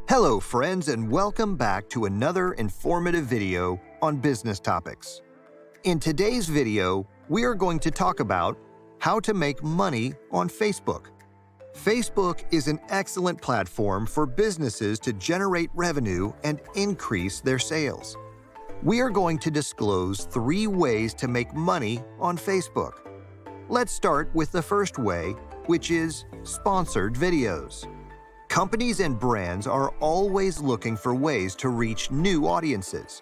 Hello friends, and welcome back to another informative video on business topics. In today's video, we are going to talk about how to make money on Facebook. Facebook is an excellent platform for businesses to generate revenue and increase their sales. We are going to disclose 3 ways to make money on Facebook. Let's start with the first way, which is sponsored videos. Companies and brands are always looking for ways to reach new audiences.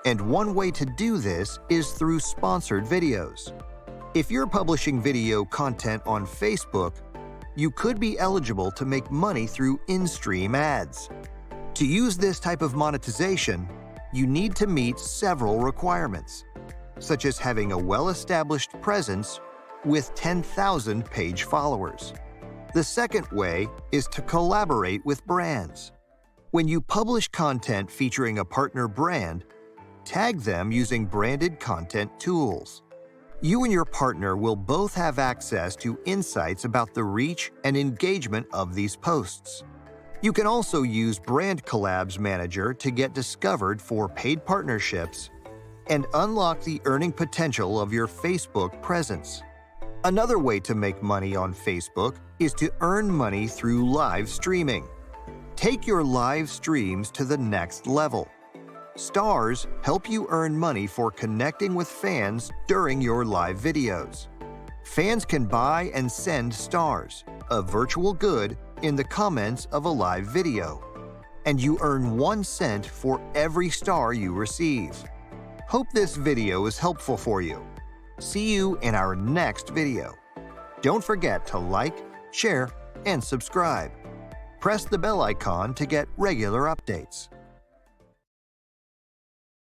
And one way to do this is through sponsored videos. If you're publishing video content on Facebook, you could be eligible to make money through in-stream ads. To use this type of monetization, you need to meet several requirements, such as having a well-established presence with 10,000 page followers. The second way is to collaborate with brands. When you publish content featuring a partner brand, tag them using branded content tools. You and your partner will both have access to insights about the reach and engagement of these posts. You can also use Brand Collabs Manager to get discovered for paid partnerships and unlock the earning potential of your Facebook presence. Another way to make money on Facebook is to earn money through live streaming. Take your live streams to the next level. Stars help you earn money for connecting with fans during your live videos. Fans can buy and send stars, a virtual good, in the comments of a live video, and you earn 1 cent for every star you receive. Hope this video is helpful for you. See you in our next video. Don't forget to like, share, and subscribe. Press the bell icon to get regular updates.